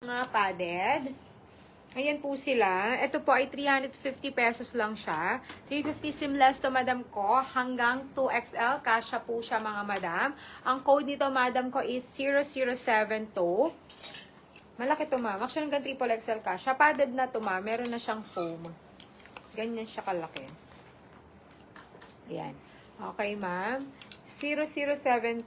Mga padded. Ayan po sila. Ito po ay 350 pesos lang siya. 350 seamless to, madam ko. Hanggang 2XL. Kasya po siya, mga madam. Ang code nito, madam ko, is 0072. Malaki to, ma'am. Actually, hanggang 3XL kasya. Padded na to, ma'am. Meron na siyang foam. Ganyan siya kalaki. Ayan. Okay, ma'am. 0072.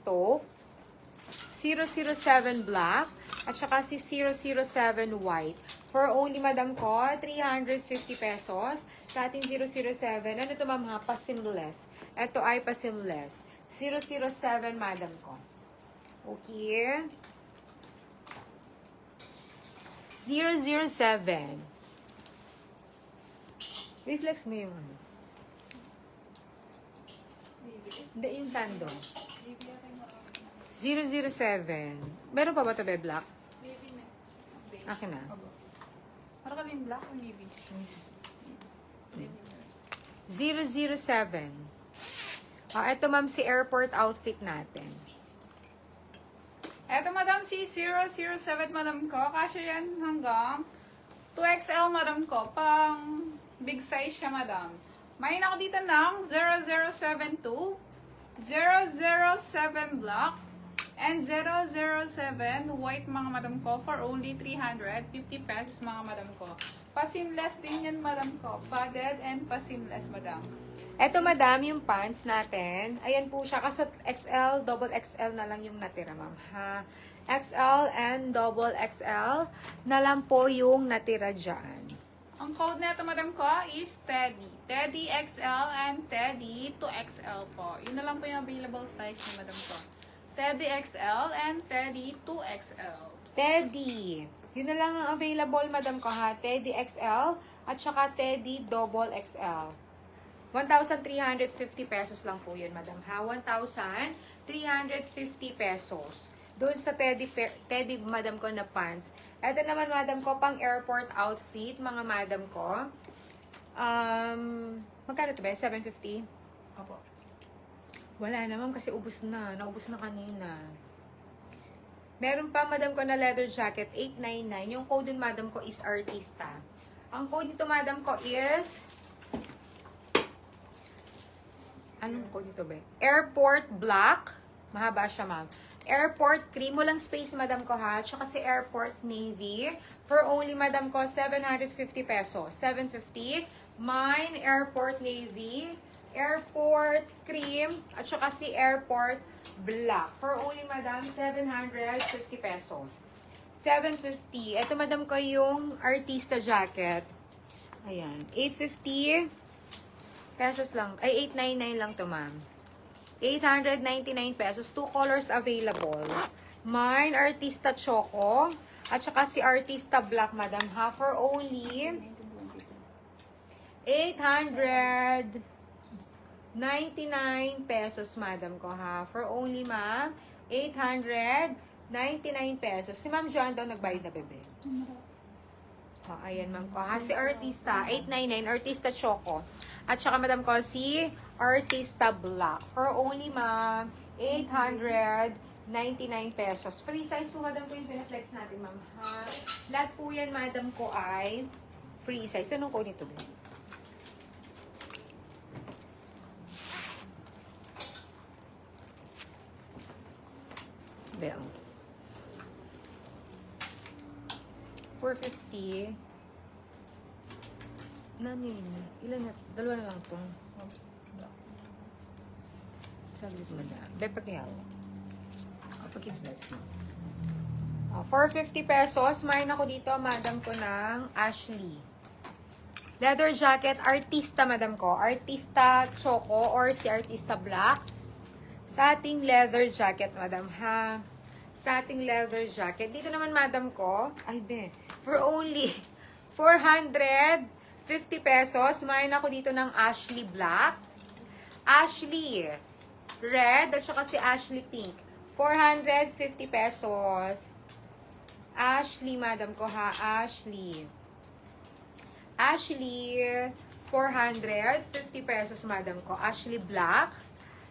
007 black. At saka si 007 white. For only, madam ko, 350 pesos. Sa ating 007, ano ito, ma'am, ha? Pasimless. Ito ay pasimless. 007, madam ko. Okay. 007. Reflex mo yung ano. Hindi, yung sando. 007. Meron pa ba ito, be, black? Baby na. Baby. Akin na. Para kami black o baby? Yes. Baby na. 007. Ito, ma'am, si airport outfit natin. Eto, madam, si 007, madam ko. Kasya yan hanggang 2XL, madam ko. Pang big size siya, madam. May ako dito ng 0072, 007 black, and 007 white, mga madam ko, for only 350 pesos, mga madam ko. Pasimless din yan, madam ko. Padded and pasimless, madam. Ito, madam, yung pants natin. Ayan po siya. Kasi XL, double XL na lang yung natira, ma'am. Ha? XL and double XL na lang po yung natira dyan. Ang code nito, madam ko, is Teddy. Teddy XL and Teddy 2XL po. Yun na lang po yung available size ni madam ko. Teddy XL and Teddy 2XL. Teddy. Yun na lang ang available, madam ko, ha? Teddy XL at saka Teddy double XL. 1,350 pesos lang po yun, madam, ha? 1,350 pesos. Doon sa Teddy, madam ko, na pants. Ito naman, madam ko, pang airport outfit, mga madam ko. Magkano ito ba? 750? Opo. Wala naman kasi ubos na. Naubos na kanina. Meron pa, madam ko, na leather jacket, 899. Yung code din, madam ko, is artista. Ang code nito, madam ko, is... Anong code nito, be? Airport black. Mahaba siya, ma'am. Airport cream. Walang space, madam ko, ha? Tsaka si airport navy. For only, madam ko, 750 pesos. 750. Mine, airport navy. Airport cream. At saka si airport black. For only, madam, 750 pesos. 750. Ito, madam ko, yung artista jacket. Ayan. 850 pesos lang. Ay, 899 lang to, ma'am. 899 pesos. 2 colors available. Mine, artista choco. At saka si artista black, madam, ha? For only 899 pesos, madam ko, ha? For only, ma'am, 899 pesos. Si Ma'am Joan daw nagbayad na, bebe. Ayan, ma'am ko, ha? Si artista, 899, artista choco. At saka, madam ko, si artista black. For only, ma'am, 899 pesos. Free size po, madam ko, yung pinaflex natin, ma'am, ha? Lahat po yan, madam ko, ay free size. Anong ko nito, bebe? Bell. 450. Nanin. Ilan na? Dalawa na lang to. Saglit mo na. Be, pagyaw. Pag-flex mo. 450 pesos. Mayroon ako dito, madam ko, ng Ashley. Leather jacket. Artista, madam ko. Artista choco or si artista black. Sa ating leather jacket, madam, ha? Sa ating leather jacket. Dito naman, madam ko, ay, be, for only 450 pesos, mayroon ako dito ng Ashley black, Ashley red, at saka si Ashley pink. 450 pesos. Ashley, madam ko, ha? Ashley. Ashley, 450 pesos, madam ko. Ashley black.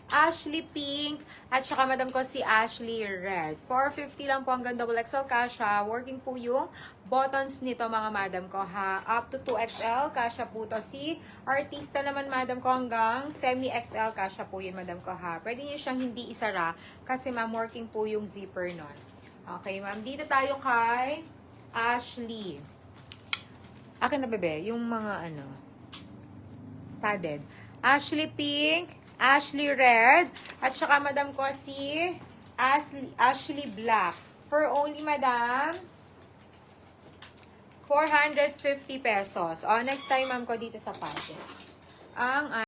Ashley Pink, at saka madam ko si Ashley Red. 450 lang po hanggang double XL kasha. Working po yung buttons nito mga madam ko ha. Up to 2XL, kasha po to. Si artista naman madam ko hanggang semi-XL, kasha po yun madam ko ha. Pwede nyo siyang hindi isara kasi ma'am working po yung zipper nun. Okay ma'am, dito tayo kay Ashley. Akin na bebe, yung mga ano, padded. Ashley Pink, Ashley Red, at saka madam ko si Ashley Black. For only madam, 450 pesos. O, next time ma'am ko dito sa padded. Ang